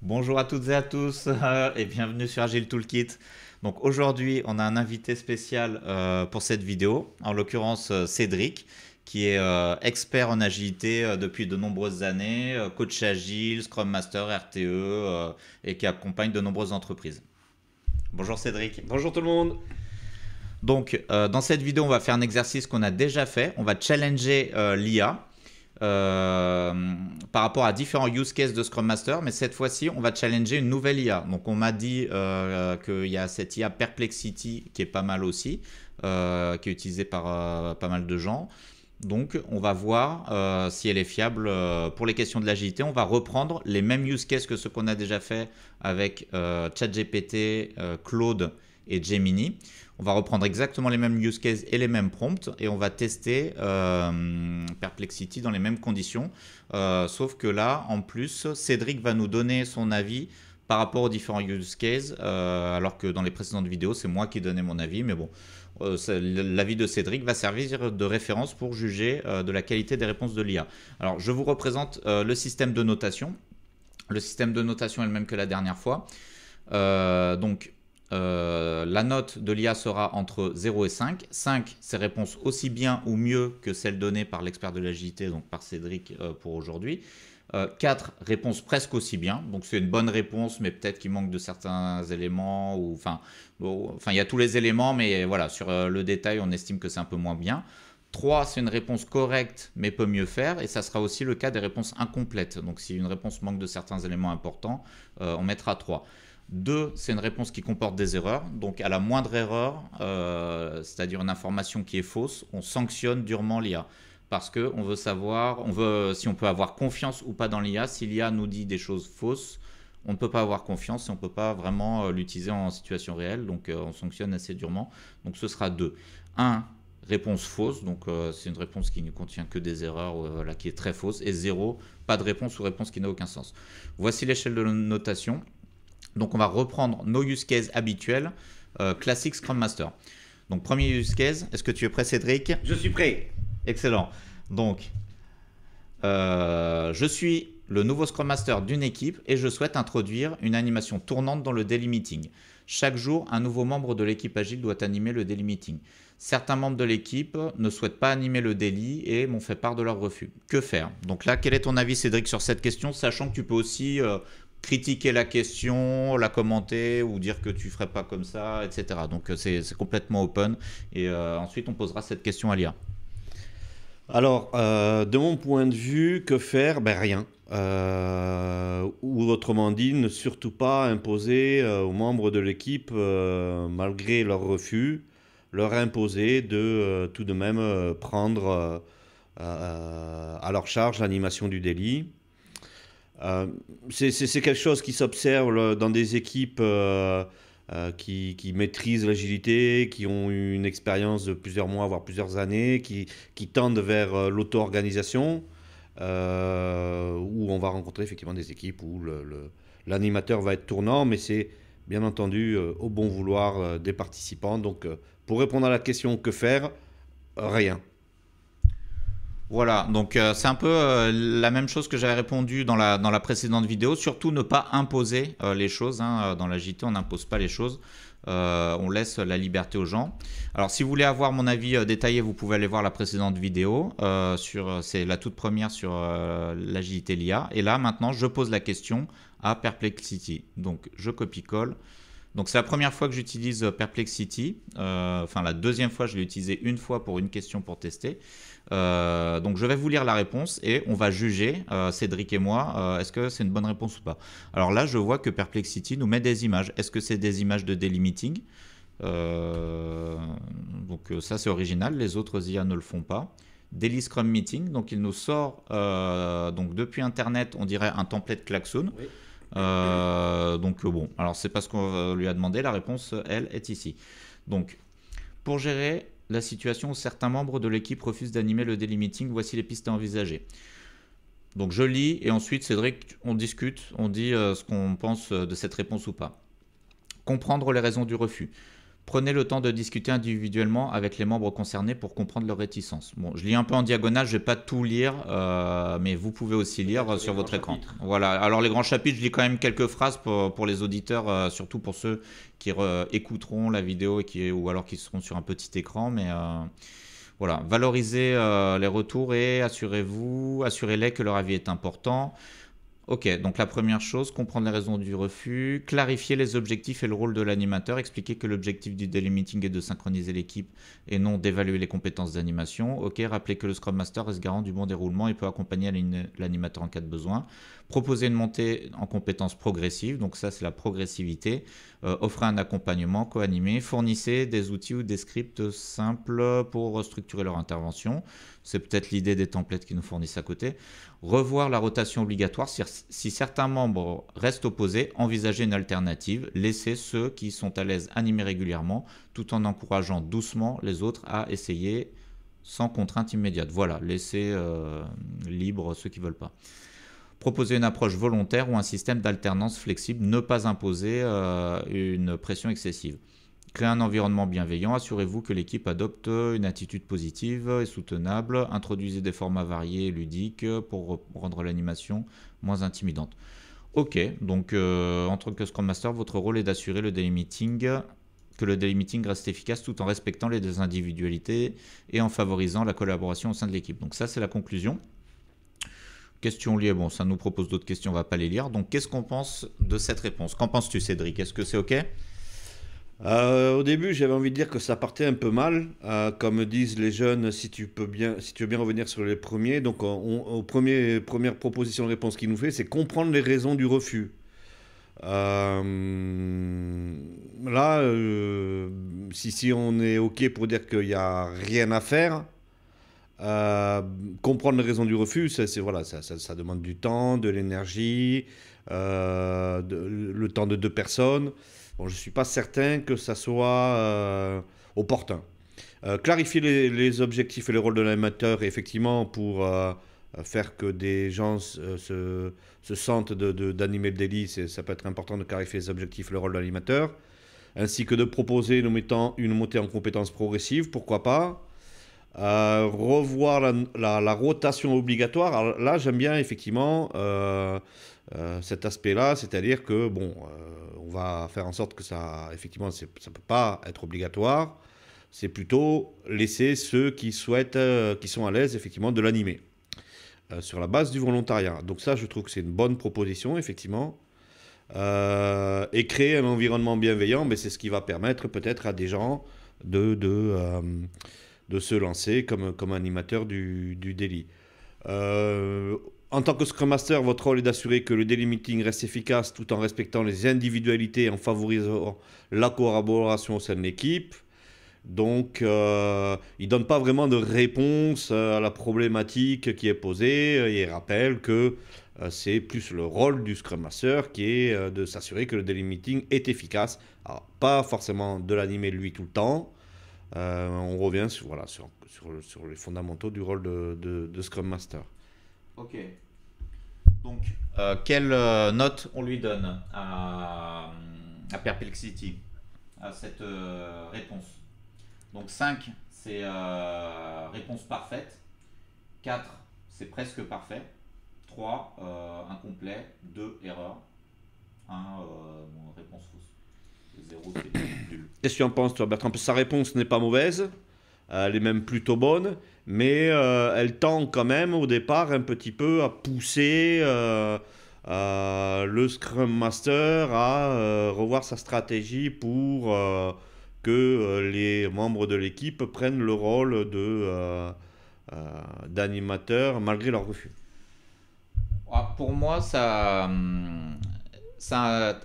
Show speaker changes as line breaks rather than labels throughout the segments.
Bonjour à toutes et à tous et bienvenue sur Agile Toolkit. Donc aujourd'hui, on a un invité spécial pour cette vidéo, en l'occurrence Cédric, qui est expert en agilité depuis de nombreuses années, coach agile, Scrum Master, RTE et qui accompagne de nombreuses entreprises. Bonjour Cédric.
Bonjour tout le monde.
Donc dans cette vidéo, on va faire un exercice qu'on a déjà fait. On va challenger l'IA. euh, par rapport à différents use cases de Scrum Master, mais cette fois-ci, on va challenger une nouvelle IA. Donc, on m'a dit qu'il y a cette IA Perplexity qui est pas mal aussi, qui est utilisée par pas mal de gens. Donc, on va voir si elle est fiable pour les questions de l'agilité. On va reprendre les mêmes use cases que ceux qu'on a déjà fait avec ChatGPT, Claude et Gemini. On va reprendre exactement les mêmes use cases et les mêmes prompts et on va tester Perplexity dans les mêmes conditions. Sauf que là, en plus, Cédric va nous donner son avis par rapport aux différents use cases, alors que dans les précédentes vidéos, c'est moi qui donnais mon avis. Mais bon, l'avis de Cédric va servir de référence pour juger de la qualité des réponses de l'IA. Alors, je vous représente le système de notation. Le système de notation est le même que la dernière fois. La note de l'IA sera entre 0 et 5. 5, c'est réponse aussi bien ou mieux que celle donnée par l'expert de l'agilité, donc par Cédric pour aujourd'hui. 4, réponse presque aussi bien. Donc c'est une bonne réponse, mais peut-être qu'il manque de certains éléments. Il y a tous les éléments, mais voilà, sur le détail, on estime que c'est un peu moins bien. 3, c'est une réponse correcte, mais peut mieux faire. Et ça sera aussi le cas des réponses incomplètes. Donc si une réponse manque de certains éléments importants, on mettra 3. 2, c'est une réponse qui comporte des erreurs. Donc à la moindre erreur, c'est-à-dire une information qui est fausse, on sanctionne durement l'IA. Parce qu'on veut savoir, si on peut avoir confiance ou pas dans l'IA. Si l'IA nous dit des choses fausses, on ne peut pas avoir confiance et on ne peut pas vraiment l'utiliser en situation réelle. Donc on sanctionne assez durement. Donc ce sera 2. 1, réponse fausse. Donc c'est une réponse qui ne contient que des erreurs, voilà, qui est très fausse. Et 0, pas de réponse ou réponse qui n'a aucun sens. Voici l'échelle de notation. Donc on va reprendre nos use cases habituels, classique Scrum Master. Donc premier use case, est-ce que tu es prêt Cédric?
Je suis prêt.
Excellent. Donc je suis le nouveau Scrum Master d'une équipe et je souhaite introduire une animation tournante dans le daily meeting. Chaque jour, un nouveau membre de l'équipe agile doit animer le daily meeting. Certains membres de l'équipe ne souhaitent pas animer le daily et m'ont fait part de leur refus. Que faire? Donc là, quel est ton avis Cédric sur cette question, sachant que tu peux aussi critiquer la question, la commenter ou dire que tu ne ferais pas comme ça, etc. Donc c'est complètement open et ensuite on posera cette question à l'IA.
Alors, de mon point de vue, que faire? Ben rien. Ou autrement dit, ne surtout pas imposer aux membres de l'équipe, malgré leur refus, leur imposer de tout de même prendre à leur charge l'animation du délit. C'est quelque chose qui s'observe dans des équipes qui maîtrisent l'agilité, qui ont une expérience de plusieurs mois, voire plusieurs années, qui tendent vers l'auto-organisation, où on va rencontrer effectivement des équipes où l'animateur va être tournant, mais c'est bien entendu au bon vouloir des participants. Donc, pour répondre à la question que faire, rien.
Voilà, donc c'est un peu la même chose que j'avais répondu dans la précédente vidéo. Surtout ne pas imposer les choses. Hein. Dans l'agilité, on n'impose pas les choses. On laisse la liberté aux gens. Alors, si vous voulez avoir mon avis détaillé, vous pouvez aller voir la précédente vidéo. C'est la toute première sur l'agilité l'IA. Et là, maintenant, je pose la question à Perplexity. Donc, je copie-colle. Donc c'est la première fois que j'utilise Perplexity. Enfin la deuxième fois, je l'ai utilisé une fois pour une question pour tester. Donc je vais vous lire la réponse et on va juger, Cédric et moi, est-ce que c'est une bonne réponse ou pas. Alors là, je vois que Perplexity nous met des images. Est-ce que c'est des images de daily meeting? Donc ça c'est original, les autres IA ne le font pas. Daily Scrum Meeting, donc il nous sort donc depuis Internet, on dirait un template klaxon.
Oui.
Bon, alors c'est pas ce qu'on lui a demandé, la réponse, elle, est ici. Donc, pour gérer la situation où certains membres de l'équipe refusent d'animer le daily meeting, voici les pistes à envisager. Donc je lis et ensuite, Cédric, on discute, on dit ce qu'on pense de cette réponse ou pas. Comprendre les raisons du refus. Prenez le temps de discuter individuellement avec les membres concernés pour comprendre leurs réticences. Bon, je lis un peu en diagonale, je ne vais pas tout lire, mais vous pouvez aussi lire sur votre écran. Voilà. Alors les grands chapitres, je lis quand même quelques phrases pour les auditeurs, surtout pour ceux qui écouteront la vidéo ou alors qui seront sur un petit écran. Mais voilà, valorisez les retours et assurez-les que leur avis est important. Ok, donc la première chose, comprendre les raisons du refus, clarifier les objectifs et le rôle de l'animateur, expliquer que l'objectif du daily meeting est de synchroniser l'équipe et non d'évaluer les compétences d'animation. Ok, rappeler que le Scrum Master reste garant du bon déroulement et peut accompagner l'animateur en cas de besoin. Proposer une montée en compétences progressive, donc ça c'est la progressivité. Offrez un accompagnement co-animé. Fournissez des outils ou des scripts simples pour structurer leur intervention. C'est peut-être l'idée des templates qui nous fournissent à côté. Revoir la rotation obligatoire. Si certains membres restent opposés, envisagez une alternative. Laissez ceux qui sont à l'aise animer régulièrement, tout en encourageant doucement les autres à essayer sans contrainte immédiate. Voilà, laissez libre ceux qui ne veulent pas. Proposer une approche volontaire ou un système d'alternance flexible. Ne pas imposer une pression excessive. Créer un environnement bienveillant, assurez-vous que l'équipe adopte une attitude positive et soutenable, introduisez des formats variés et ludiques pour rendre l'animation moins intimidante. Ok, donc en tant que Scrum Master, votre rôle est d'assurer que le daily meeting reste efficace tout en respectant les individualités et en favorisant la collaboration au sein de l'équipe. Donc ça, c'est la conclusion. Question liée, bon, ça nous propose d'autres questions, on ne va pas les lire. Donc qu'est-ce qu'on pense de cette réponse? Qu'en penses-tu, Cédric? Est-ce que c'est ok?
Au début, j'avais envie de dire que ça partait un peu mal. Comme disent les jeunes, si tu veux bien revenir sur les premiers. Donc, première proposition de réponse qu'il nous fait, c'est comprendre les raisons du refus. Là, si on est OK pour dire qu'il n'y a rien à faire, comprendre les raisons du refus, voilà, ça demande du temps, de l'énergie, le temps de 2 personnes. Bon, je ne suis pas certain que ça soit opportun. Clarifier les objectifs et le rôle de l'animateur, effectivement, pour faire que des gens se sentent d'animer le daily, ça peut être important de clarifier les objectifs et le rôle de l'animateur, ainsi que de proposer une montée en compétences progressives, pourquoi pas. Revoir la rotation obligatoire. Alors là, j'aime bien effectivement cet aspect-là, c'est-à-dire que bon, on va faire en sorte que ça, effectivement, ça peut pas être obligatoire. C'est plutôt laisser ceux qui souhaitent, qui sont à l'aise, effectivement, de l'animer sur la base du volontariat. Donc ça, je trouve que c'est une bonne proposition, effectivement. Et créer un environnement bienveillant, mais c'est ce qui va permettre peut-être à des gens de se lancer comme animateur du daily. En tant que Scrum Master, votre rôle est d'assurer que le daily meeting reste efficace tout en respectant les individualités et en favorisant la collaboration au sein de l'équipe. Donc, il ne donne pas vraiment de réponse à la problématique qui est posée. Il rappelle que c'est plus le rôle du Scrum Master qui est de s'assurer que le daily meeting est efficace. Alors, pas forcément de l'animer lui tout le temps. On revient sur les fondamentaux du rôle de Scrum Master.
Ok. Donc, quelle note on lui donne à Perplexity, à cette réponse? Donc 5, c'est réponse parfaite. 4, c'est presque parfait. 3, incomplet. 2, erreur. 1, réponse fausse. 0, c'est nul.
Qu'est-ce que tu en penses, toi, Bertrand? Sa réponse n'est pas mauvaise, elle est même plutôt bonne, mais elle tend quand même au départ un petit peu à pousser le Scrum Master à revoir sa stratégie pour que les membres de l'équipe prennent le rôle d'animateur malgré leur refus.
Pour moi, ça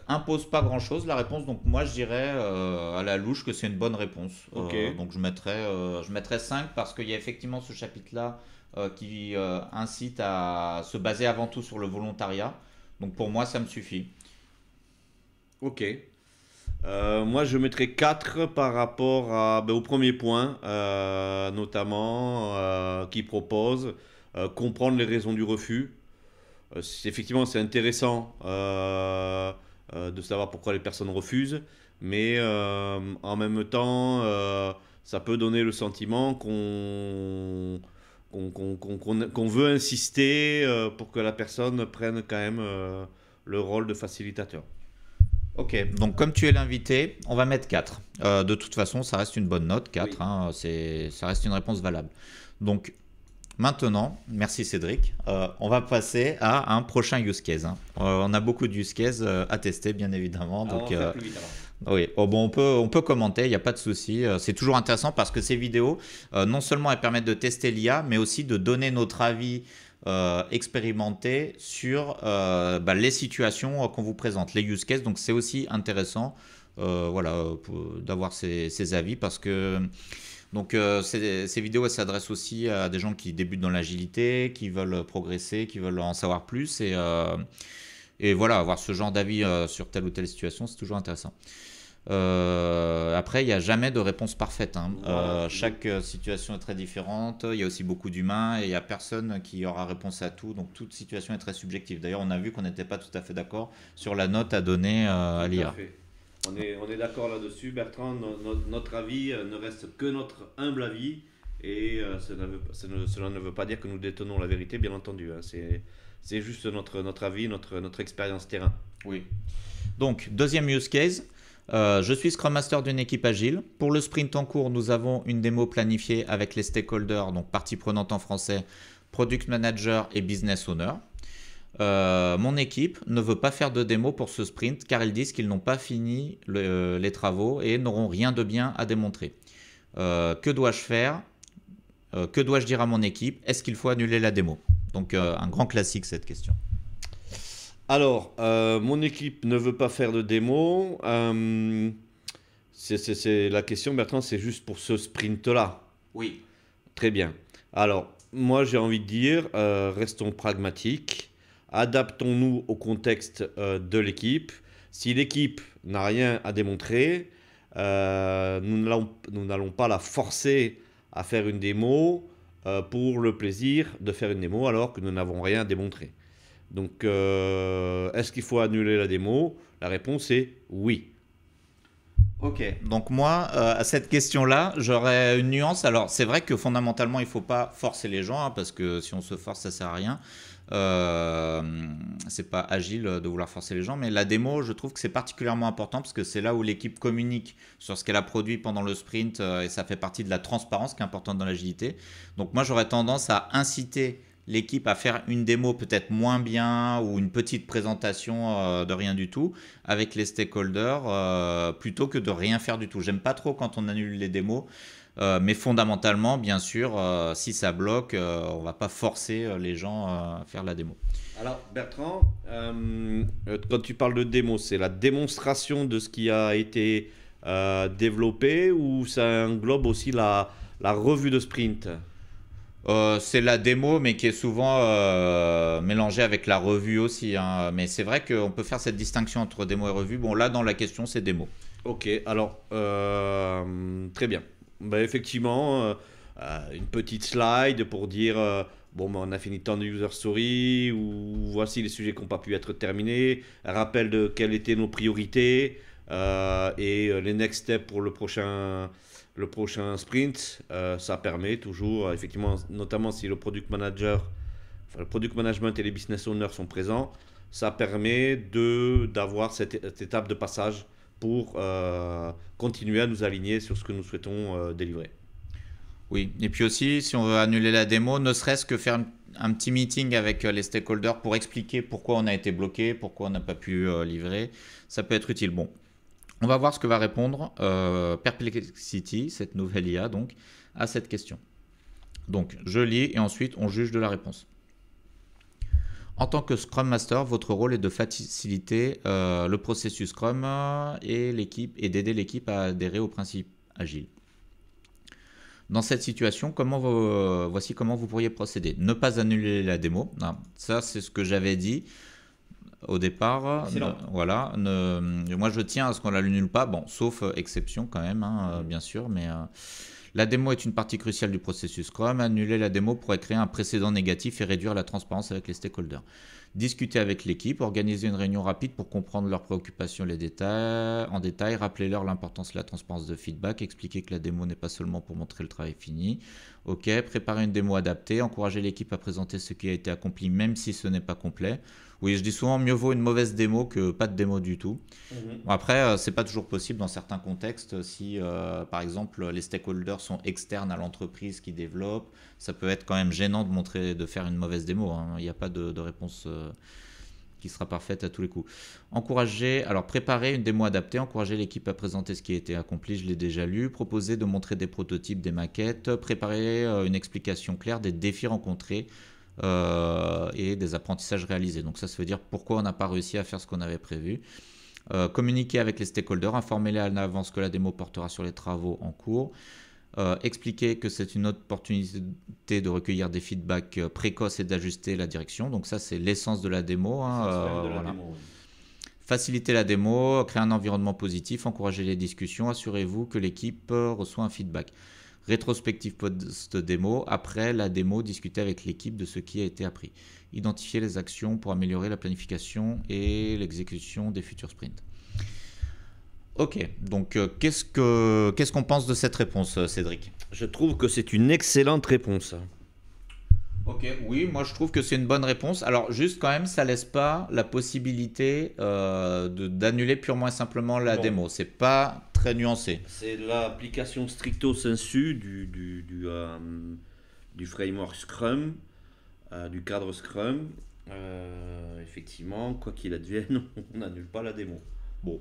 impose pas grand chose la réponse, donc moi je dirais à la louche que c'est une bonne réponse.
Okay.
Donc je mettrais 5 parce qu'il y a effectivement ce chapitre là qui incite à se baser avant tout sur le volontariat, donc pour moi ça me suffit.
Ok. Moi je mettrais 4 par rapport au premier point, notamment qui propose comprendre les raisons du refus. Effectivement, c'est intéressant de savoir pourquoi les personnes refusent, mais en même temps, ça peut donner le sentiment qu'on veut insister pour que la personne prenne quand même le rôle de facilitateur.
Ok, donc comme tu es l'invité, on va mettre 4. De toute façon, ça reste une bonne note, 4.
Oui.
Hein, ça reste une réponse valable. Donc maintenant, merci Cédric, on va passer à un prochain use case. Hein. On a beaucoup de use cases à tester, bien évidemment.
Alors,
Donc,
on va faire plus vite alors.
oui, oh, bon, on peut commenter, il n'y a pas de souci. C'est toujours intéressant parce que ces vidéos, non seulement elles permettent de tester l'IA, mais aussi de donner notre avis expérimenté sur les situations qu'on vous présente, les use cases. Donc c'est aussi intéressant voilà, d'avoir ces avis parce que donc, ces vidéos s'adressent aussi à des gens qui débutent dans l'agilité, qui veulent progresser, qui veulent en savoir plus. Et voilà, avoir ce genre d'avis sur telle ou telle situation, c'est toujours intéressant. Après, il n'y a jamais de réponse parfaite. Hein.
Voilà.
Chaque situation est très différente. Il y a aussi beaucoup d'humains et il n'y a personne qui aura réponse à tout. Donc, toute situation est très subjective. D'ailleurs, on a vu qu'on n'était pas tout à fait d'accord sur la note à donner à
Tout à
l'IA.
fait. On est d'accord là-dessus, Bertrand. Notre avis ne reste que notre humble avis. Et cela ne veut pas dire que nous détenons la vérité, bien entendu. Hein. C'est juste notre avis, notre expérience terrain.
Oui. Donc, deuxième use case. Je suis Scrum Master d'une équipe agile. Pour le sprint en cours, nous avons une démo planifiée avec les stakeholders, donc partie prenante en français, Product Manager et Business Owner. Mon équipe ne veut pas faire de démo pour ce sprint car ils disent qu'ils n'ont pas fini les travaux et n'auront rien de bien à démontrer. Que dois-je faire? Que dois-je dire à mon équipe? Est-ce qu'il faut annuler la démo? Donc un grand classique cette question.
Alors, mon équipe ne veut pas faire de démo. C'est la question, Bertrand, c'est juste pour ce sprint-là.
Oui.
Très bien. Alors, moi, j'ai envie de dire, restons pragmatiques. Adaptons-nous au contexte de l'équipe. Si l'équipe n'a rien à démontrer, nous n'allons pas la forcer à faire une démo pour le plaisir de faire une démo alors que nous n'avons rien à démontrer. Donc, est-ce qu'il faut annuler la démo? La réponse est oui.
Ok, donc moi, à cette question-là, j'aurais une nuance. Alors, c'est vrai que fondamentalement, il ne faut pas forcer les gens, hein, parce que si on se force, ça ne sert à rien. C'est pas agile de vouloir forcer les gens, mais la démo, je trouve que c'est particulièrement important parce que c'est là où l'équipe communique sur ce qu'elle a produit pendant le sprint et ça fait partie de la transparence qui est importante dans l'agilité. Donc moi, j'aurais tendance à inciter l'équipe à faire une démo peut-être moins bien ou une petite présentation de rien du tout avec les stakeholders plutôt que de rien faire du tout. J'aime pas trop quand on annule les démos, mais fondamentalement, bien sûr, si ça bloque, on va pas forcer les gens à faire la démo.
Alors, Bertrand, quand tu parles de démo, c'est la démonstration de ce qui a été développé ou ça englobe aussi la revue de sprint?
C'est la démo, mais qui est souvent mélangée avec la revue aussi. Hein. Mais c'est vrai qu'on peut faire cette distinction entre démo et revue. Bon, là, dans la question, c'est démo.
Ok, alors, très bien. Ben, effectivement, une petite slide pour dire, bon, ben, on a fini tant de user story, ou voici les sujets qui n'ont pas pu être terminés, un rappel de quelles étaient nos priorités, et les next steps pour le prochain sprint. Ça permet toujours, effectivement, notamment si le product manager, enfin, le product management et les business owners sont présents, ça permet d'avoir cette étape de passage pour continuer à nous aligner sur ce que nous souhaitons délivrer.
Oui, et puis aussi, si on veut annuler la démo, ne serait-ce que faire un petit meeting avec les stakeholders pour expliquer pourquoi on a été bloqué, pourquoi on n'a pas pu livrer, ça peut être utile. Bon, on va voir ce que va répondre Perplexity, cette nouvelle IA, donc, à cette question. Donc, je lis et ensuite on juge de la réponse. En tant que Scrum Master, votre rôle est de faciliter le processus Scrum et d'aider l'équipe à adhérer aux principes agiles. Dans cette situation, voici comment vous pourriez procéder. Ne pas annuler la démo. Non, ça, c'est ce que j'avais dit au départ. Voilà. Moi, je tiens à ce qu'on ne l'annule pas. Bon, sauf exception quand même, hein, bien sûr. Mais La démo est une partie cruciale du processus Scrum. Annuler la démo pourrait créer un précédent négatif et réduire la transparence avec les stakeholders. Discuter avec l'équipe, organiser une réunion rapide pour comprendre leurs préoccupations en détail, rappelez-leur l'importance de la transparence de feedback, expliquer que la démo n'est pas seulement pour montrer le travail fini. Ok, préparer une démo adaptée, encourager l'équipe à présenter ce qui a été accompli même si ce n'est pas complet. Oui, je dis souvent mieux vaut une mauvaise démo que pas de démo du tout. Bon, après, c'est pas toujours possible dans certains contextes. Si, par exemple, les stakeholders sont externes à l'entreprise qui développe, ça peut être quand même gênant de faire une mauvaise démo. Hein. Il n'y a pas de réponse qui sera parfaite à tous les coups. Préparer une démo adaptée, encourager l'équipe à présenter ce qui a été accompli, je l'ai déjà lu. Proposer de montrer des prototypes, des maquettes. Préparer une explication claire des défis rencontrés. Et des apprentissages réalisés. Donc ça veut dire pourquoi on n'a pas réussi à faire ce qu'on avait prévu. Communiquer avec les stakeholders, informer-les à l'avance que la démo portera sur les travaux en cours. Expliquer que c'est une opportunité de recueillir des feedbacks précoces et d'ajuster la direction. Donc ça c'est l'essence de la démo. Faciliter la démo, créer un environnement positif, encourager les discussions, assurez-vous que l'équipe reçoit un feedback. Rétrospective post-démo, après la démo, discuter avec l'équipe de ce qui a été appris. Identifier les actions pour améliorer la planification et l'exécution des futurs sprints. Ok, donc qu'est-ce qu'on pense de cette réponse, Cédric?
Je trouve que c'est une excellente réponse.
Ok, oui, moi je trouve que c'est une bonne réponse. Alors juste quand même, ça laisse pas la possibilité d'annuler purement et simplement la démo. C'est pas très nuancé.
C'est l'application stricto sensu du framework Scrum, du cadre Scrum. Effectivement, quoi qu'il advienne, on n'annule pas la démo.
Bon,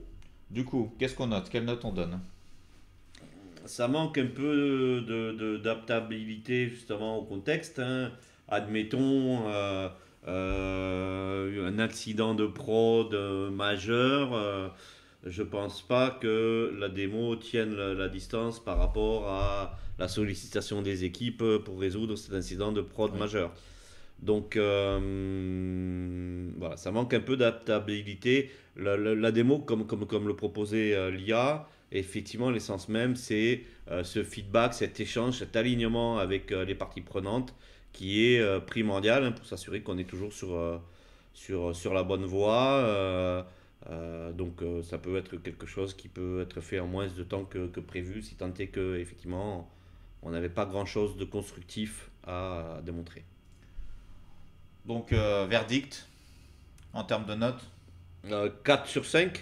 du coup, qu'est-ce qu'on note? Quelle note on donne?
Ça manque un peu d'adaptabilité justement au contexte. Hein. Admettons un accident de prod majeur. Je pense pas que la démo tienne la distance par rapport à la sollicitation des équipes pour résoudre cet incident de prod majeur. Donc voilà, ça manque un peu d'adaptabilité. La démo, comme le proposait l'IA, effectivement, l'essence même, c'est ce feedback, cet échange, cet alignement avec les parties prenantes qui est primordial hein, pour s'assurer qu'on est toujours sur la bonne voie. Donc ça peut être quelque chose qui peut être fait en moins de temps que prévu, si tant est que effectivement on n'avait pas grand-chose de constructif à démontrer.
Donc verdict en termes de notes?
4 sur 5.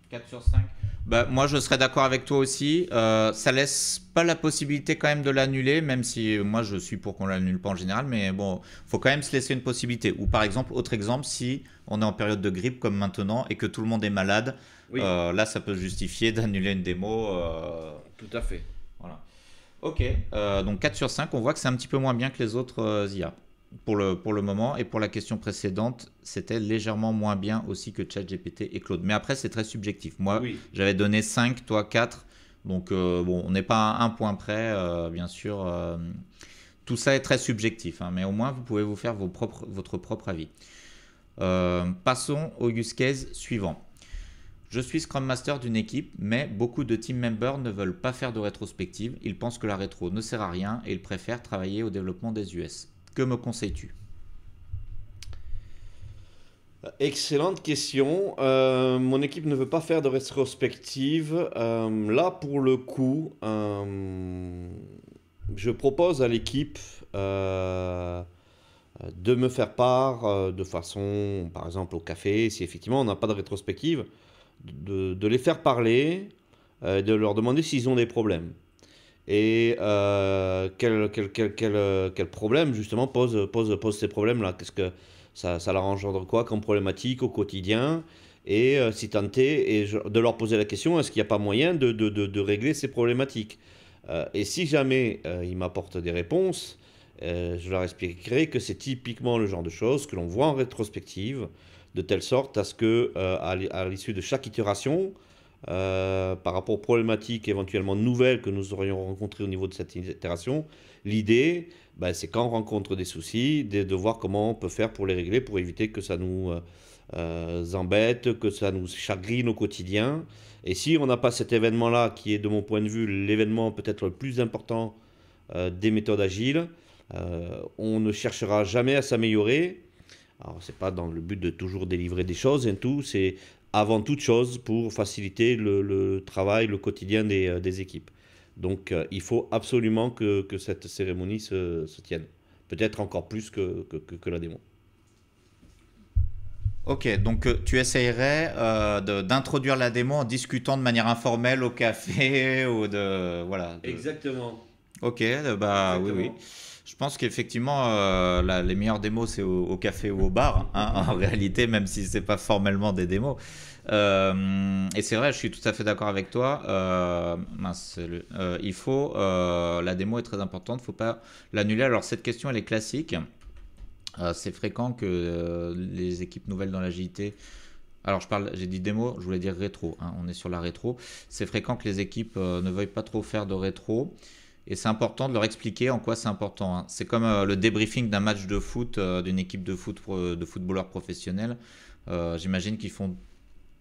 4 sur 5. Bah, moi, je serais d'accord avec toi aussi. Ça laisse pas la possibilité quand même de l'annuler, même si moi, je suis pour qu'on l'annule pas en général. Mais bon, faut quand même se laisser une possibilité. Ou par exemple, autre exemple, si on est en période de grippe comme maintenant et que tout le monde est malade, oui. Là, ça peut justifier d'annuler une démo.
Tout à fait.
Voilà. Ok, donc 4 sur 5, on voit que c'est un petit peu moins bien que les autres IA. Pour le moment, et pour la question précédente, c'était légèrement moins bien aussi que ChatGPT et Claude. Mais après, c'est très subjectif. Moi, oui. J'avais donné 5, toi 4. Donc, bon, on n'est pas à un point près, bien sûr. Tout ça est très subjectif, hein, mais au moins, vous pouvez vous faire votre propre avis. Passons au use case suivant. Je suis Scrum Master d'une équipe, mais beaucoup de team members ne veulent pas faire de rétrospective. Ils pensent que la rétro ne sert à rien et ils préfèrent travailler au développement des US. Que me conseilles-tu?
Excellente question. Mon équipe ne veut pas faire de rétrospective. Là, pour le coup, je propose à l'équipe de me faire part de façon, par exemple au café, si effectivement on n'a pas de rétrospective, de les faire parler, de leur demander s'ils ont des problèmes. Et quel problème justement pose ces problèmes-là? Qu'est-ce que ça leur engendre quoi comme problématique au quotidien? Et si tant est, de leur poser la question, est-ce qu'il n'y a pas moyen de régler ces problématiques? Et si jamais ils m'apportent des réponses, je leur expliquerai que c'est typiquement le genre de choses que l'on voit en rétrospective, de telle sorte à ce que à l'issue de chaque itération, par rapport aux problématiques éventuellement nouvelles que nous aurions rencontrées au niveau de cette itération, l'idée, c'est quand on rencontre des soucis, de voir comment on peut faire pour les régler, pour éviter que ça nous embête, que ça nous chagrine au quotidien. Et si on n'a pas cet événement-là, qui est de mon point de vue l'événement peut-être le plus important des méthodes agiles, on ne cherchera jamais à s'améliorer. Alors, c'est pas dans le but de toujours délivrer des choses, et tout, c'est avant toute chose pour faciliter le travail, le quotidien des équipes. Donc, il faut absolument que cette cérémonie se tienne. Peut-être encore plus que la démo.
Ok, donc tu essayerais d'introduire la démo en discutant de manière informelle au café ou de voilà.
Exactement.
Ok, bah oui oui.
Exactement.
Je pense qu'effectivement les meilleures démos c'est au café ou au bar hein, en réalité même si c'est pas formellement des démos. Et c'est vrai, je suis tout à fait d'accord avec toi. Il faut la démo est très importante, faut pas l'annuler. Alors cette question elle est classique. C'est fréquent que les équipes nouvelles dans l'agilité, alors j'ai dit démo, je voulais dire rétro, hein, on est sur la rétro, c'est fréquent que les équipes ne veuillent pas trop faire de rétro, et c'est important de leur expliquer en quoi c'est important, hein. C'est comme le débriefing d'un match de foot, d'une équipe de foot, de footballeurs professionnels. J'imagine qu'ils font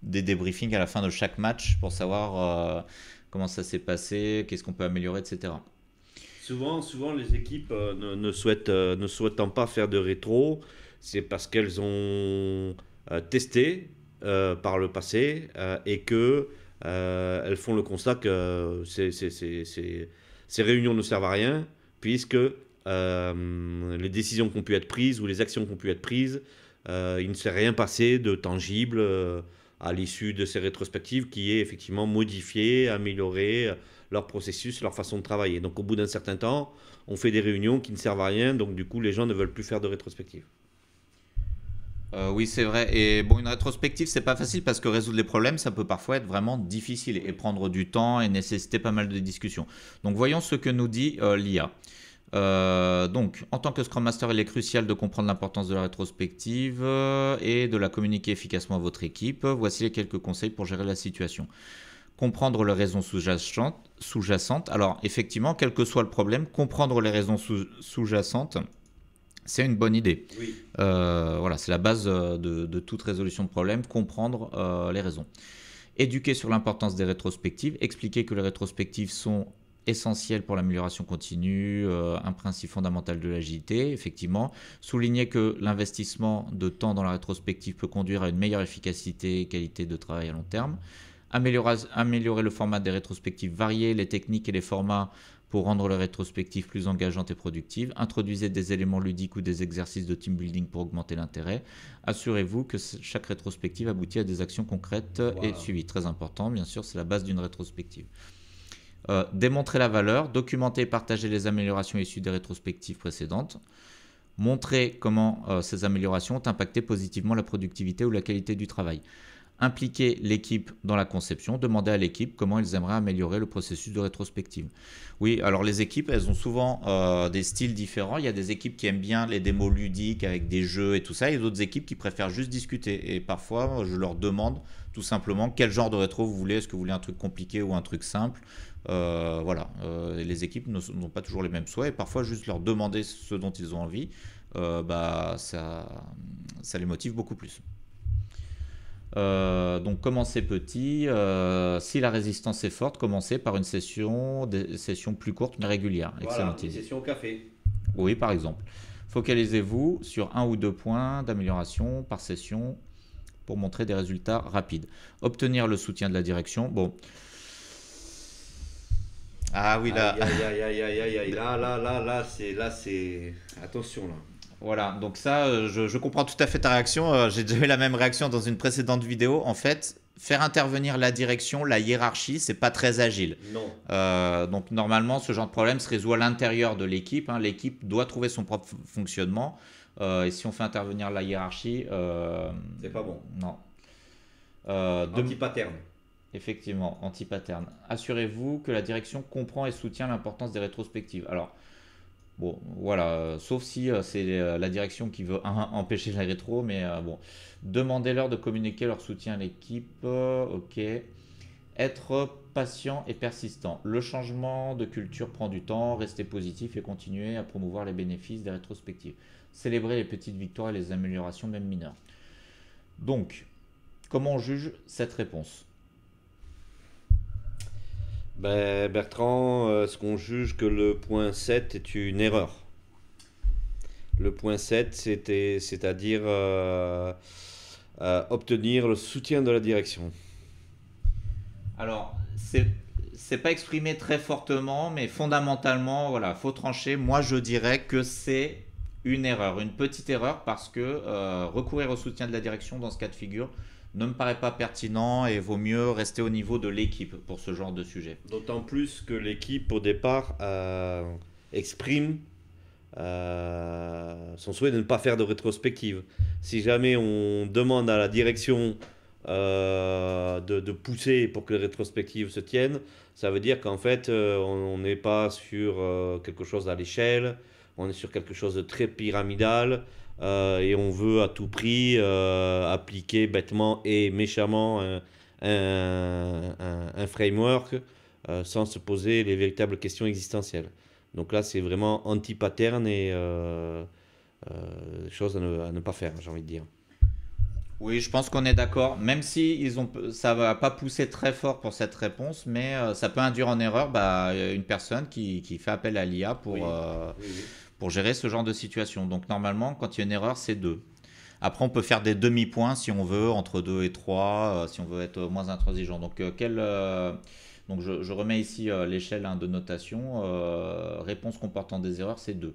des débriefings à la fin de chaque match pour savoir comment ça s'est passé, qu'est-ce qu'on peut améliorer, etc.
Souvent, les équipes ne souhaitant pas faire de rétro, c'est parce qu'elles ont testé par le passé et que elles font le constat que ces réunions ne servent à rien, puisque les décisions qui ont pu être prises ou les actions qui ont pu être prises, il ne s'est rien passé de tangible à l'issue de ces rétrospectives qui est effectivement modifié, amélioré leur processus, leur façon de travailler. Donc au bout d'un certain temps, on fait des réunions qui ne servent à rien, donc du coup les gens ne veulent plus faire de rétrospective.
Oui, c'est vrai. Et bon, une rétrospective, c'est pas facile parce que résoudre les problèmes, ça peut parfois être vraiment difficile et prendre du temps et nécessiter pas mal de discussions. Donc, voyons ce que nous dit l'IA. Donc, en tant que Scrum Master, il est crucial de comprendre l'importance de la rétrospective et de la communiquer efficacement à votre équipe. Voici les quelques conseils pour gérer la situation. Comprendre les raisons sous-jacentes. Alors, effectivement, quel que soit le problème, comprendre les raisons sous-jacentes, c'est une bonne idée.
Oui.
Voilà, c'est la base de toute résolution de problème, comprendre les raisons. Éduquer sur l'importance des rétrospectives, expliquer que les rétrospectives sont essentielles pour l'amélioration continue, un principe fondamental de l'agilité, effectivement. Souligner que l'investissement de temps dans la rétrospective peut conduire à une meilleure efficacité et qualité de travail à long terme. Améliorer le format des rétrospectives, varier les techniques et les formats pour rendre les rétrospectives plus engageantes et productives. Introduisez des éléments ludiques ou des exercices de team building pour augmenter l'intérêt. Assurez-vous que chaque rétrospective aboutit à des actions concrètes et suivies. Très important, bien sûr, c'est la base d'une rétrospective. Démontrer la valeur, documenter et partager les améliorations issues des rétrospectives précédentes. Montrer comment ces améliorations ont impacté positivement la productivité ou la qualité du travail. Impliquer l'équipe dans la conception, demander à l'équipe comment ils aimeraient améliorer le processus de rétrospective. Oui, alors les équipes, elles ont souvent des styles différents. Il y a des équipes qui aiment bien les démos ludiques avec des jeux et tout ça, et d'autres équipes qui préfèrent juste discuter. Et parfois, je leur demande tout simplement quel genre de rétro vous voulez. Est-ce que vous voulez un truc compliqué ou un truc simple? Voilà, les équipes n'ont pas toujours les mêmes souhaits, et parfois juste leur demander ce dont ils ont envie, ça les motive beaucoup plus. Donc commencez petit, si la résistance est forte, commencez par des sessions plus courtes mais régulières.
Voilà, une session au café.
Oui, par exemple. Focalisez-vous sur 1 ou 2 points d'amélioration par session pour montrer des résultats rapides. Obtenir le soutien de la direction. Bon. Ah oui, là.
Là, c'est. Attention, là.
Voilà, donc ça, je comprends tout à fait ta réaction. J'ai déjà eu la même réaction dans une précédente vidéo. En fait, faire intervenir la direction, la hiérarchie, c'est pas très agile.
Non.
Donc normalement, ce genre de problème se résout à l'intérieur de l'équipe, hein. L'équipe doit trouver son propre fonctionnement. Et si on fait intervenir la hiérarchie,
c'est pas bon.
Non.
Anti-pattern.
Effectivement, anti-pattern. Assurez-vous que la direction comprend et soutient l'importance des rétrospectives. Alors, bon, voilà, sauf si c'est la direction qui veut empêcher la rétro, mais bon, demandez-leur de communiquer leur soutien à l'équipe, ok. Être patient et persistant. Le changement de culture prend du temps, restez positif et continuez à promouvoir les bénéfices des rétrospectives. Célébrez les petites victoires et les améliorations, même mineures. Donc, comment on juge cette réponse?
Ben, Bertrand, est-ce qu'on juge que le point 7 est une erreur? Le point 7, c'est-à-dire obtenir le soutien de la direction.
Alors, c'est pas exprimé très fortement, mais fondamentalement, voilà, faut trancher. Moi, je dirais que c'est une erreur, une petite erreur, parce que recourir au soutien de la direction dans ce cas de figure ne me paraît pas pertinent et vaut mieux rester au niveau de l'équipe pour ce genre de sujet.
D'autant plus que l'équipe, au départ, exprime son souhait de ne pas faire de rétrospective. Si jamais on demande à la direction de pousser pour que les rétrospectives se tiennent, ça veut dire qu'en fait, on n'est pas sur quelque chose à l'échelle, on est sur quelque chose de très pyramidal, et on veut à tout prix appliquer bêtement et méchamment un framework sans se poser les véritables questions existentielles. Donc là, c'est vraiment anti-pattern et chose à ne pas faire, j'ai envie de dire.
Oui, je pense qu'on est d'accord, même si ça va pas pousser très fort pour cette réponse, mais ça peut induire en erreur une personne qui fait appel à l'IA
Oui, oui, oui.
pour gérer ce genre de situation. Donc normalement, quand il y a une erreur, c'est 2. Après, on peut faire des demi-points si on veut, entre 2 et 3, si on veut être moins intransigeant. Donc, donc je remets ici l'échelle de notation. Réponse comportant des erreurs, c'est 2.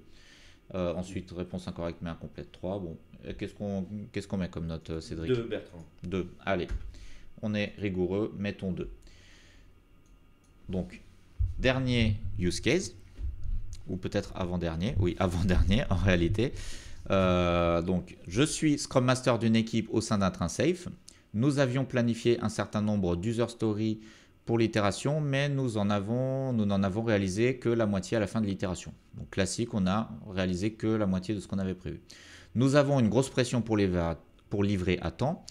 Ensuite, réponse incorrecte mais incomplète, 3. Bon, qu'est-ce qu'on met comme note, Cédric?
2, Bertrand.
2. Allez, on est rigoureux, mettons 2. Donc, dernier use case, ou peut-être avant-dernier. Oui, avant-dernier en réalité. Donc, je suis Scrum Master d'une équipe au sein d'un train safe. Nous avions planifié un certain nombre d'user stories pour l'itération, mais nous n'en avons réalisé que la moitié à la fin de l'itération. Donc classique, on a réalisé que la moitié de ce qu'on avait prévu. Nous avons une grosse pression pour livrer à temps.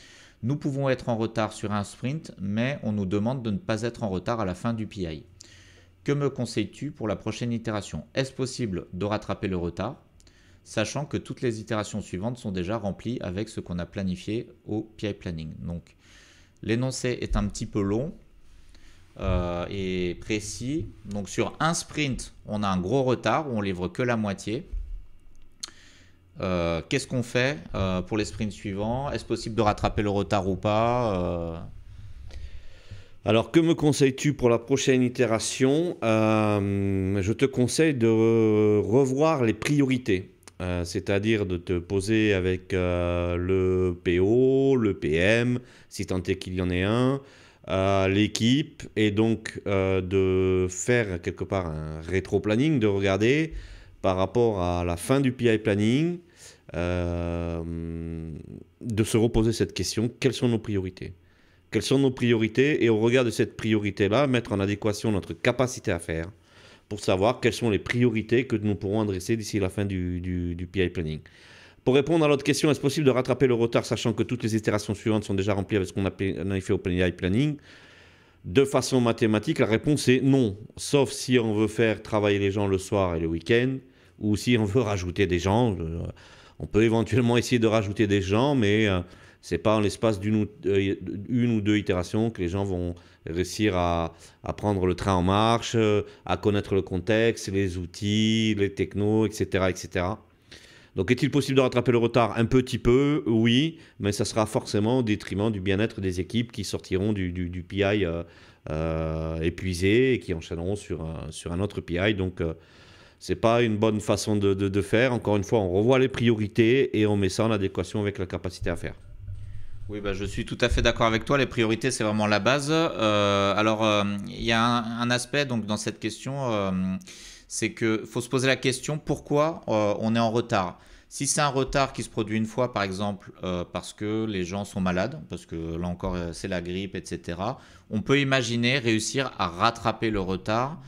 Nous pouvons être en retard sur un sprint, mais on nous demande de ne pas être en retard à la fin du PI. Que me conseilles-tu pour la prochaine itération? Est-ce possible de rattraper le retard, sachant que toutes les itérations suivantes sont déjà remplies avec ce qu'on a planifié au PI planning? Donc l'énoncé est un petit peu long et précis. Donc sur un sprint, on a un gros retard où on livre que la moitié. Qu'est-ce qu'on fait pour les sprints suivants? Est-ce possible de rattraper le retard ou pas?
Alors, que me conseilles-tu pour la prochaine itération? Je te conseille de revoir les priorités. C'est-à-dire de te poser avec le PO, le PM, si tant est qu'il y en ait un, l'équipe, et donc de faire quelque part un rétro-planning, de regarder par rapport à la fin du PI planning, de se reposer cette question: quelles sont nos priorités? Quelles sont nos priorités? Et au regard de cette priorité-là, mettre en adéquation notre capacité à faire pour savoir quelles sont les priorités que nous pourrons adresser d'ici la fin du PI planning. Pour répondre à l'autre question, est-ce possible de rattraper le retard sachant que toutes les itérations suivantes sont déjà remplies avec ce qu'on a fait au PI planning? De façon mathématique, la réponse est non, sauf si on veut faire travailler les gens le soir et le week-end, ou si on veut rajouter des gens. On peut éventuellement essayer de rajouter des gens, mais ce n'est pas en l'espace d'une ou deux itérations que les gens vont réussir à prendre le train en marche, à connaître le contexte, les outils, les technos, etc., etc. Donc, est-il possible de rattraper le retard? Un petit peu, oui, mais ça sera forcément au détriment du bien-être des équipes qui sortiront du PI épuisé et qui enchaîneront sur un autre PI. Donc, ce n'est pas une bonne façon de faire. Encore une fois, on revoit les priorités et on met ça en adéquation avec la capacité à faire.
Oui, je suis tout à fait d'accord avec toi. Les priorités, c'est vraiment la base. Il y a un aspect donc, dans cette question, c'est qu'il faut se poser la question pourquoi on est en retard. Si c'est un retard qui se produit une fois, par exemple, parce que les gens sont malades, parce que là encore, c'est la grippe, etc., on peut imaginer réussir à rattraper le retard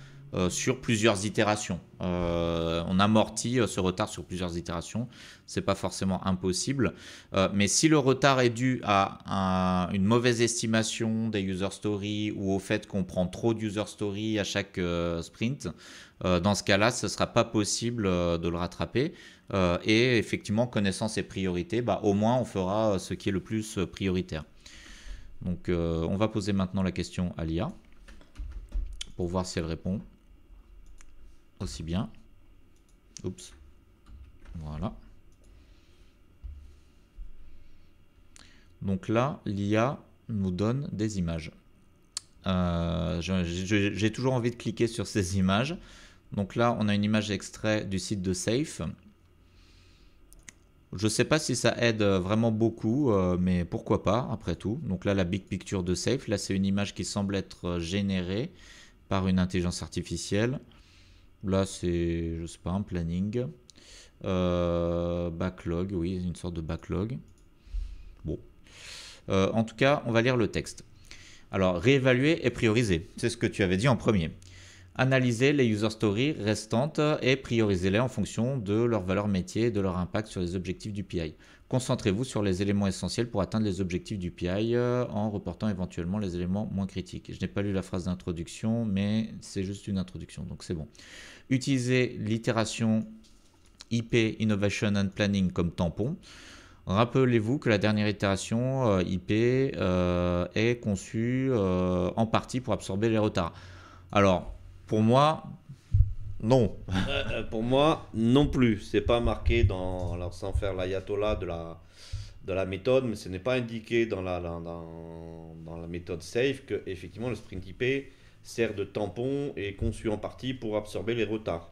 sur plusieurs itérations. On amortit ce retard sur plusieurs itérations. C'est pas forcément impossible. Mais si le retard est dû à une mauvaise estimation des user stories ou au fait qu'on prend trop d'user stories à chaque sprint, dans ce cas-là, ce ne sera pas possible de le rattraper. Et effectivement, connaissant ses priorités, au moins on fera ce qui est le plus prioritaire. Donc on va poser maintenant la question à l'IA pour voir si elle répond aussi bien. Oups. Voilà. Donc là, l'IA nous donne des images. J'ai toujours envie de cliquer sur ces images. Donc là, on a une image extrait du site de Safe. Je ne sais pas si ça aide vraiment beaucoup, mais pourquoi pas, après tout. Donc là, la big picture de Safe. Là, c'est une image qui semble être générée par une intelligence artificielle. Là, c'est, je sais pas, un planning. Backlog, oui, une sorte de backlog. Bon. En tout cas, on va lire le texte. Alors, réévaluer et prioriser. C'est ce que tu avais dit en premier. Analysez les user stories restantes et priorisez-les en fonction de leur valeur métier et de leur impact sur les objectifs du PI. Concentrez-vous sur les éléments essentiels pour atteindre les objectifs du PI en reportant éventuellement les éléments moins critiques. Je n'ai pas lu la phrase d'introduction, mais c'est juste une introduction, donc c'est bon. Utilisez l'itération IP Innovation and Planning comme tampon. Rappelez-vous que la dernière itération IP est conçue en partie pour absorber les retards. Alors, pour moi, non.
Pour moi, non plus. C'est pas marqué dans, alors sans faire l'ayatollah de la méthode, mais ce n'est pas indiqué dans la méthode SAFE que effectivement le sprint IP sert de tampon et est conçu en partie pour absorber les retards.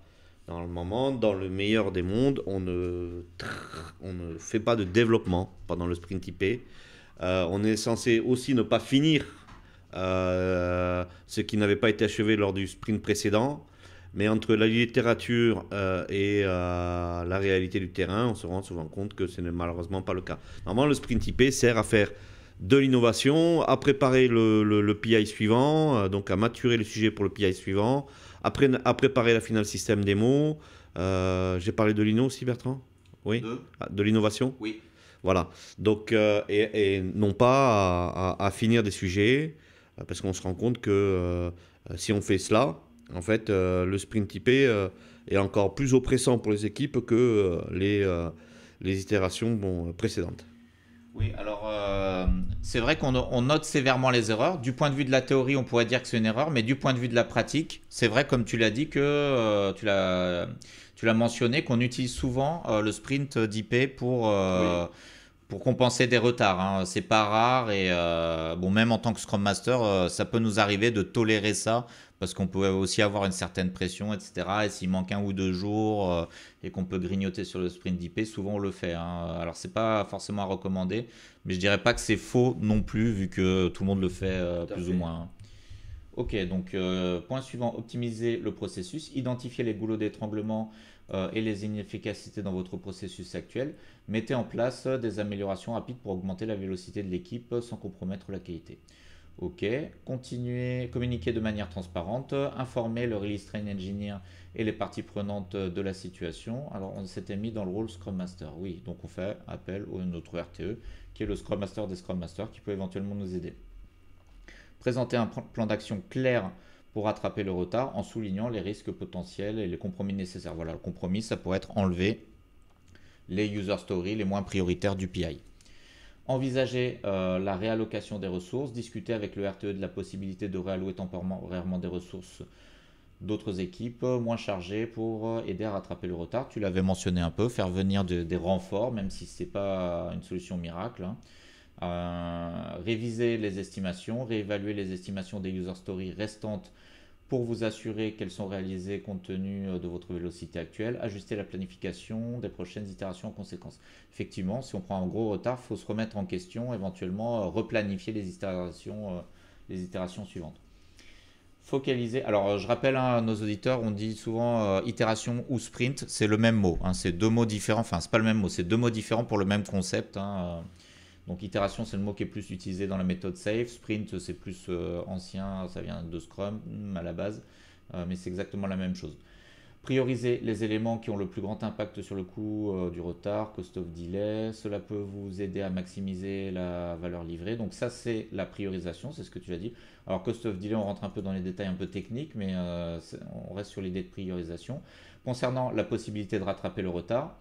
Normalement, dans le meilleur des mondes, on ne fait pas de développement pendant le sprint IP. On est censé aussi ne pas finir ce qui n'avait pas été achevé lors du sprint précédent. Mais entre la littérature et la réalité du terrain, on se rend souvent compte que ce n'est malheureusement pas le cas. Normalement, le sprint IP sert à faire de l'innovation, à préparer le PI suivant, donc à maturer le sujet pour le PI suivant, à préparer la finale système démo. J'ai parlé de l'inno aussi, Bertrand? Oui. De l'innovation?
Oui.
Voilà. Donc, et non pas à finir des sujets, parce qu'on se rend compte que si on fait cela, en fait, le sprint IP est encore plus oppressant pour les équipes que les itérations précédentes.
Oui, alors c'est vrai qu'on note sévèrement les erreurs. Du point de vue de la théorie, on pourrait dire que c'est une erreur, mais du point de vue de la pratique, c'est vrai, comme tu l'as dit, que tu l'as mentionné, qu'on utilise souvent le sprint d'IP pour compenser des retards. Hein. C'est pas rare et bon, même en tant que Scrum Master, ça peut nous arriver de tolérer ça parce qu'on peut aussi avoir une certaine pression, etc. Et s'il manque 1 ou 2 jours et qu'on peut grignoter sur le sprint d'IP, souvent on le fait. Hein. Alors c'est pas forcément à recommander, mais je dirais pas que c'est faux non plus vu que tout le monde le fait plus ou moins. Hein. Ok, donc point suivant, optimiser le processus, identifier les goulots d'étranglement et les inefficacités dans votre processus actuel. Mettez en place des améliorations rapides pour augmenter la vélocité de l'équipe sans compromettre la qualité. Ok, continuez, communiquer de manière transparente, informer le Release Train Engineer et les parties prenantes de la situation. Alors on s'était mis dans le rôle Scrum Master, oui, donc on fait appel à notre RTE qui est le Scrum Master des Scrum Masters qui peut éventuellement nous aider. Présenter un plan d'action clair pour rattraper le retard en soulignant les risques potentiels et les compromis nécessaires. Voilà, le compromis, ça pourrait être enlever les user stories les moins prioritaires du PI. Envisager la réallocation des ressources, discuter avec le RTE de la possibilité de réallouer temporairement des ressources d'autres équipes moins chargées pour aider à rattraper le retard. Tu l'avais mentionné un peu, faire venir des renforts, même si ce n'est pas une solution miracle. Hein. Réviser les estimations, réévaluer les estimations des user stories restantes pour vous assurer qu'elles sont réalisées compte tenu de votre vélocité actuelle, ajuster la planification des prochaines itérations en conséquence. Effectivement, si on prend un gros retard, il faut se remettre en question, éventuellement replanifier les itérations suivantes. Focaliser. Alors, je rappelle à nos auditeurs, on dit souvent itération ou sprint, c'est le même mot. Hein, c'est deux mots différents. Enfin, c'est pas le même mot, c'est deux mots différents pour le même concept. Hein. Donc, itération, c'est le mot qui est plus utilisé dans la méthode SAFe. Sprint, c'est plus ancien, ça vient de Scrum à la base, mais c'est exactement la même chose. Priorisez les éléments qui ont le plus grand impact sur le coût du retard, cost of delay. Cela peut vous aider à maximiser la valeur livrée. Donc ça, c'est la priorisation, c'est ce que tu as dit. Alors cost of delay, on rentre un peu dans les détails un peu techniques, mais on reste sur l'idée de priorisation. Concernant la possibilité de rattraper le retard,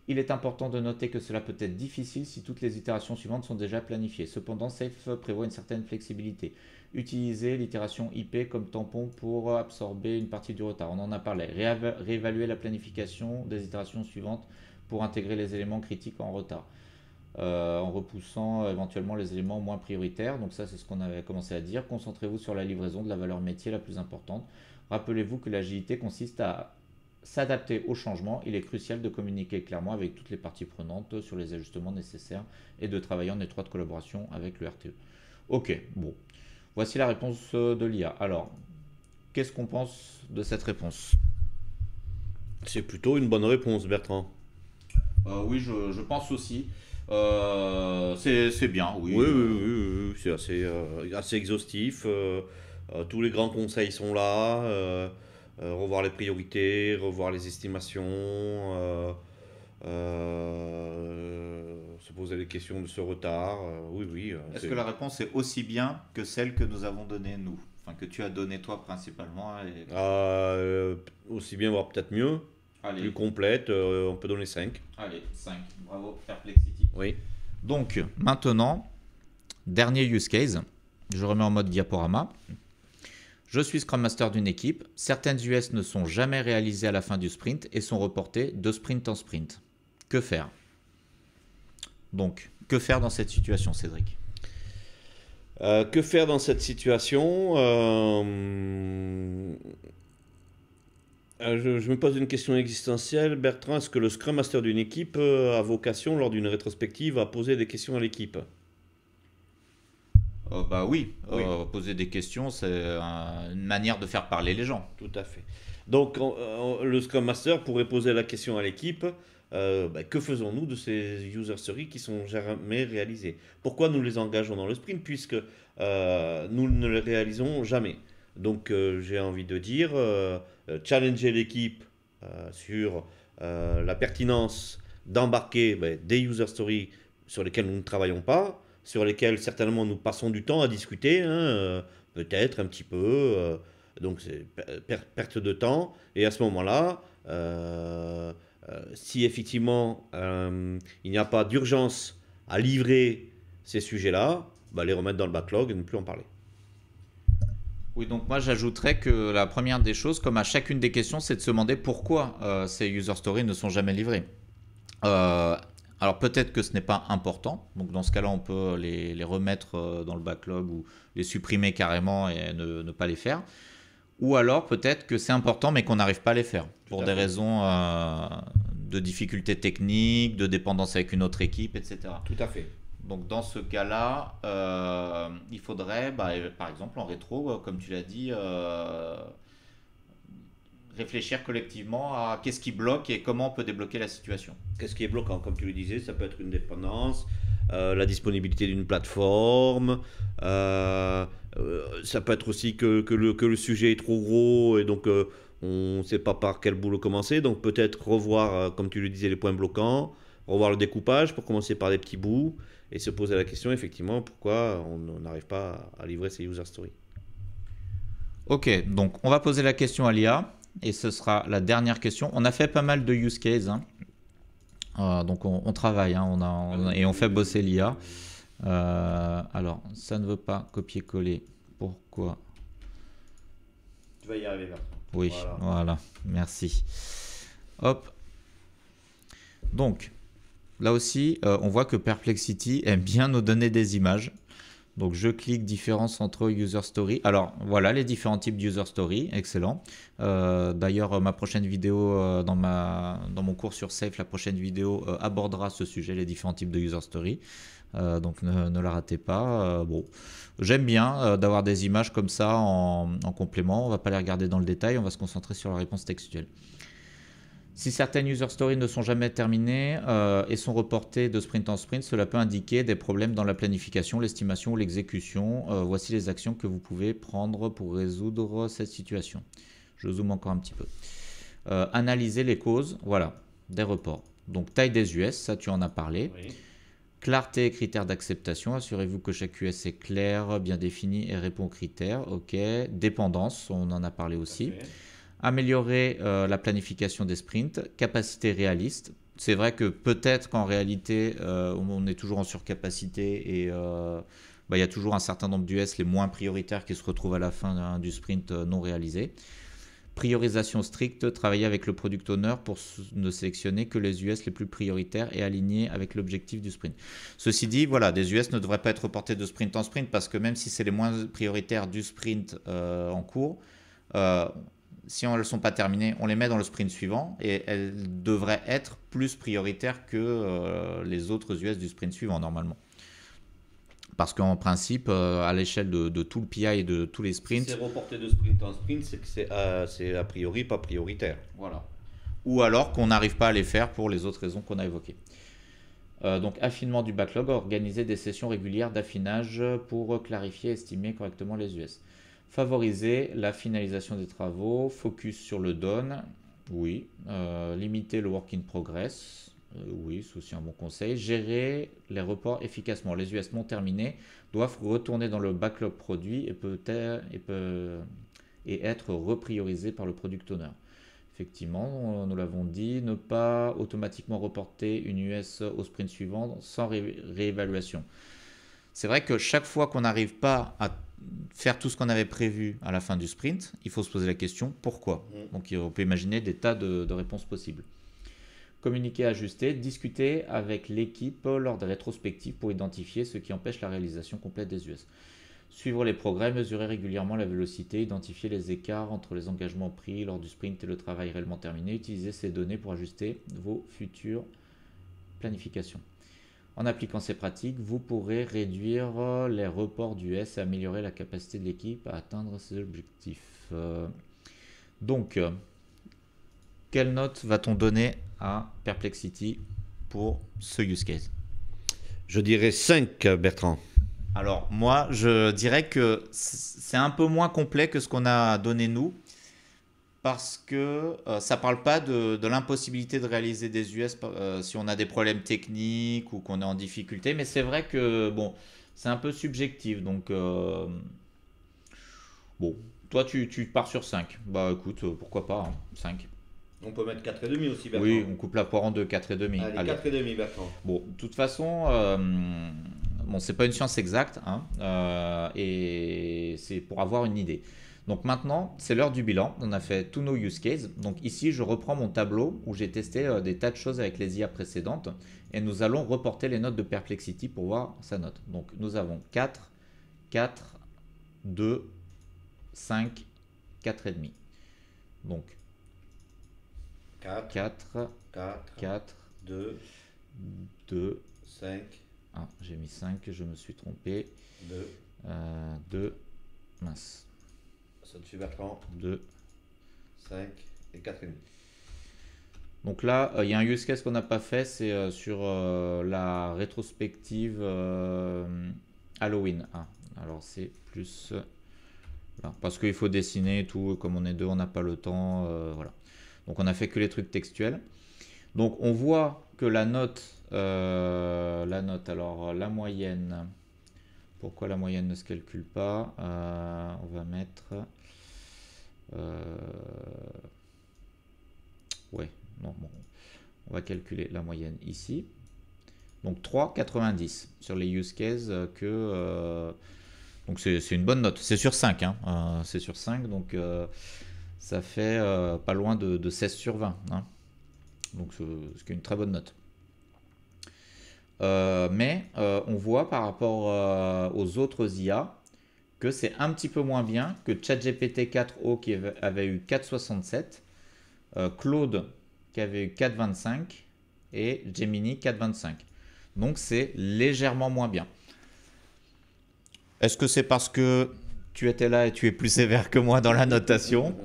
il est important de noter que cela peut être difficile si toutes les itérations suivantes sont déjà planifiées. Cependant, Safe prévoit une certaine flexibilité. Utilisez l'itération IP comme tampon pour absorber une partie du retard. On en a parlé. Réévaluer la planification des itérations suivantes pour intégrer les éléments critiques en retard. En repoussant éventuellement les éléments moins prioritaires. Donc ça, c'est ce qu'on avait commencé à dire. Concentrez-vous sur la livraison de la valeur métier la plus importante. Rappelez-vous que l'agilité consiste à s'adapter au changement. Il est crucial de communiquer clairement avec toutes les parties prenantes sur les ajustements nécessaires et de travailler en étroite collaboration avec le RTE. Ok, bon. Voici la réponse de l'IA. Alors, qu'est-ce qu'on pense de cette réponse?
C'est plutôt une bonne réponse, Bertrand.
Oui, je pense aussi. C'est bien, oui.
Oui, c'est assez exhaustif. Tous les grands conseils sont là. Revoir les priorités, revoir les estimations, se poser les questions de ce retard. Oui.
Est-ce que la réponse est aussi bien que celle que nous avons donnée nous? Enfin, que tu as donnée toi principalement
aussi bien, voire peut-être mieux.
Allez.
Plus complète, on peut donner 5.
Allez, 5. Bravo, Perplexity.
Oui.
Donc, maintenant, dernier use case. Je remets en mode diaporama. Je suis Scrum Master d'une équipe. Certaines US ne sont jamais réalisées à la fin du sprint et sont reportées de sprint en sprint. Que faire? Donc, que faire dans cette situation, Cédric?
Que faire dans cette situation? Je me pose une question existentielle. Bertrand, est-ce que le Scrum Master d'une équipe a vocation, lors d'une rétrospective, à poser des questions à l'équipe?
Bah oui, poser des questions, c'est une manière de faire parler les gens.
Tout à fait. Donc, le Scrum Master pourrait poser la question à l'équipe, que faisons-nous de ces user stories qui sont jamais réalisées? Pourquoi nous les engageons dans le sprint puisque nous ne les réalisons jamais? Donc, j'ai envie de dire, challenger l'équipe sur la pertinence d'embarquer des user stories sur lesquelles nous ne travaillons pas, sur lesquels certainement nous passons du temps à discuter, peut-être un petit peu, donc c'est perte de temps. Et à ce moment-là, si effectivement il n'y a pas d'urgence à livrer ces sujets-là, les remettre dans le backlog et ne plus en parler.
Oui, donc moi j'ajouterais que la première des choses, comme à chacune des questions, c'est de se demander pourquoi ces user stories ne sont jamais livrées. Alors peut-être que ce n'est pas important, donc dans ce cas-là on peut les remettre dans le backlog ou les supprimer carrément et ne pas les faire. Ou alors peut-être que c'est important mais qu'on n'arrive pas à les faire pour des raisons de difficultés techniques, de dépendance avec une autre équipe, etc.
Tout à fait.
Donc dans ce cas-là, il faudrait, par exemple en rétro, comme tu l'as dit, réfléchir collectivement à qu'est-ce qui bloque et comment on peut débloquer la situation.
Qu'est-ce qui est bloquant? Comme tu le disais, ça peut être une dépendance, la disponibilité d'une plateforme, ça peut être aussi que le sujet est trop gros et donc on ne sait pas par quel bout le commencer. Donc peut-être revoir, comme tu le disais, les points bloquants, revoir le découpage pour commencer par des petits bouts et se poser la question effectivement pourquoi on n'arrive pas à livrer ces user stories.
Ok, donc on va poser la question à l'IA. Et ce sera la dernière question. On a fait pas mal de use cases, donc on travaille, et on fait bosser l'IA. Alors, ça ne veut pas copier-coller. Pourquoi?
Tu vas y arriver là.
Oui, voilà, merci. Hop. Donc, là aussi, on voit que Perplexity aime bien nous donner des images. Donc je clique différence entre user story. Alors voilà les différents types d'user story, excellent. D'ailleurs ma prochaine vidéo dans mon cours sur Safe, la prochaine vidéo abordera ce sujet, les différents types de user story. Donc ne la ratez pas. Bon, j'aime bien d'avoir des images comme ça en complément. On va pas les regarder dans le détail, on va se concentrer sur la réponse textuelle. Si certaines user stories ne sont jamais terminées et sont reportées de sprint en sprint, cela peut indiquer des problèmes dans la planification, l'estimation ou l'exécution. Voici les actions que vous pouvez prendre pour résoudre cette situation. Je zoome encore un petit peu. Analyser les causes, voilà, des reports. Donc taille des US, ça tu en as parlé.
Oui.
Clarté et critères d'acceptation, assurez-vous que chaque US est clair, bien défini et répond aux critères. Ok. Dépendance, on en a parlé aussi. Améliorer la planification des sprints. Capacité réaliste. C'est vrai que peut-être qu'en réalité, on est toujours en surcapacité et il y a toujours un certain nombre d'US les moins prioritaires qui se retrouvent à la fin du sprint non réalisé. Priorisation stricte, travailler avec le product owner pour ne sélectionner que les US les plus prioritaires et alignés avec l'objectif du sprint. Ceci dit, voilà, des US ne devraient pas être reportés de sprint en sprint parce que même si c'est les moins prioritaires du sprint en cours, si elles ne sont pas terminées, on les met dans le sprint suivant et elles devraient être plus prioritaires que les autres US du sprint suivant normalement. Parce qu'en principe, à l'échelle de tout le PI et de tous les sprints...
Si c'est reporté de sprint en sprint, c'est que c'est a priori pas prioritaire.
Voilà. Ou alors qu'on n'arrive pas à les faire pour les autres raisons qu'on a évoquées. Donc, affinement du backlog, organiser des sessions régulières d'affinage pour clarifier et estimer correctement les US. Favoriser la finalisation des travaux, focus sur le done, oui. Limiter le work in progress, oui, c'est aussi un bon conseil. Gérer les reports efficacement. Les US non terminés doivent retourner dans le backlog produit et être repriorisés par le product owner. Effectivement, nous l'avons dit, ne pas automatiquement reporter une US au sprint suivant sans réévaluation. C'est vrai que chaque fois qu'on n'arrive pas à faire tout ce qu'on avait prévu à la fin du sprint, il faut se poser la question pourquoi. Donc on peut imaginer des tas de réponses possibles. Communiquer, ajuster, discuter avec l'équipe lors des rétrospectives pour identifier ce qui empêche la réalisation complète des US. Suivre les progrès, mesurer régulièrement la vélocité, identifier les écarts entre les engagements pris lors du sprint et le travail réellement terminé. Utiliser ces données pour ajuster vos futures planifications. En appliquant ces pratiques, vous pourrez réduire les reports d'US et améliorer la capacité de l'équipe à atteindre ses objectifs. Donc, quelle note va-t-on donner à Perplexity pour ce use case?
Je dirais 5, Bertrand.
Alors, moi, je dirais que c'est un peu moins complet que ce qu'on a donné nous, parce que ça ne parle pas de l'impossibilité de réaliser des US si on a des problèmes techniques ou qu'on est en difficulté, mais c'est vrai que bon, c'est un peu subjectif. Donc, bon, toi, tu pars sur 5. Bah écoute, pourquoi pas, hein, 5.
On peut mettre 4,5 aussi, Bertrand.
Oui, on coupe la poire en deux, 4,5.
Allez, 4,5, Bertrand.
Bon, de toute façon, bon, c'est pas une science exacte, hein, et c'est pour avoir une idée. Donc maintenant, c'est l'heure du bilan. On a fait tous nos use cases. Donc ici, je reprends mon tableau où j'ai testé des tas de choses avec les IA précédentes, et nous allons reporter les notes de Perplexity pour voir sa note. Donc nous avons 4, 4, 2, 5, 4,5. Donc 4,
2, 5.
Ah, j'ai mis 5, je me suis trompé. 2, mince.
Ça te fait Bertrand.
2,
5 et 4,5.
Donc là, il y a un use case qu'on n'a pas fait, c'est sur la rétrospective Halloween. Ah, alors c'est plus... Voilà, parce qu'il faut dessiner et tout, comme on est deux, on n'a pas le temps. Voilà. Donc on a fait que les trucs textuels. Donc on voit que la note, alors la moyenne, pourquoi la moyenne ne se calcule pas? On va mettre... ouais, non, bon, on va calculer la moyenne ici. Donc 3,90 sur les use cases donc c'est une bonne note. C'est sur 5, hein, c'est sur 5, donc ça fait pas loin de 16 sur 20. Hein. Donc ce qui est une très bonne note. Mais on voit par rapport aux autres IA que c'est un petit peu moins bien que ChatGPT 4o qui avait eu 4,67, Claude qui avait eu 4,25 et Gemini 4,25. Donc c'est légèrement moins bien. Est-ce que c'est parce que tu étais là et tu es plus sévère que moi dans la notation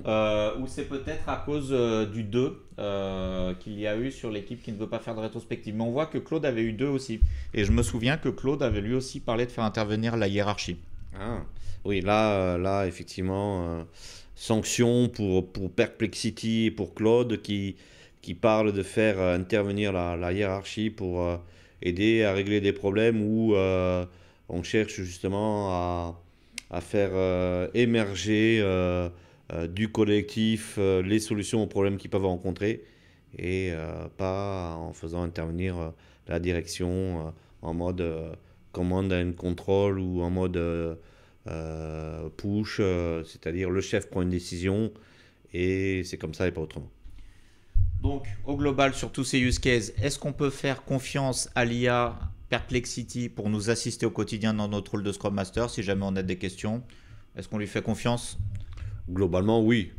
ou c'est peut-être à cause du 2 qu'il y a eu sur l'équipe qui ne veut pas faire de rétrospective? Mais on voit que Claude avait eu 2 aussi. Et je me souviens que Claude avait lui aussi parlé de faire intervenir la hiérarchie.
Ah. Oui, là effectivement, sanction pour Perplexity et pour Claude qui parle de faire intervenir la hiérarchie pour aider à régler des problèmes où on cherche justement à faire émerger du collectif les solutions aux problèmes qu'ils peuvent rencontrer et pas en faisant intervenir la direction en mode command and control ou en mode push, c'est-à-dire le chef prend une décision et c'est comme ça et pas autrement.
Donc, au global, sur tous ces use cases, est-ce qu'on peut faire confiance à l'IA Perplexity pour nous assister au quotidien dans notre rôle de Scrum Master si jamais on a des questions? Est-ce qu'on lui fait confiance?
Globalement, oui.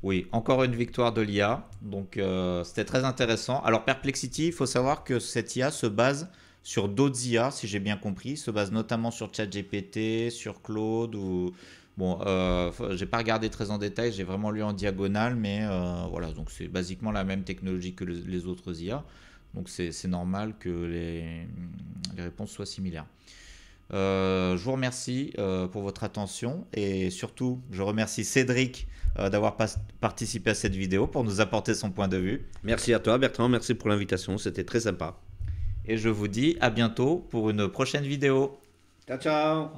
Oui, encore une victoire de l'IA. Donc, c'était très intéressant. Alors, Perplexity, il faut savoir que cette IA se base sur d'autres IA, si j'ai bien compris. Se base notamment sur ChatGPT, sur Claude ou... Bon, j'ai pas regardé très en détail, j'ai vraiment lu en diagonale, mais voilà, donc c'est basiquement la même technologie que les autres IA. Donc, c'est normal que les réponses soient similaires. Je vous remercie pour votre attention et surtout, je remercie Cédric d'avoir participé à cette vidéo pour nous apporter son point de vue.
Merci à toi Bertrand, merci pour l'invitation, c'était très sympa.
Et je vous dis à bientôt pour une prochaine vidéo.
Ciao ciao.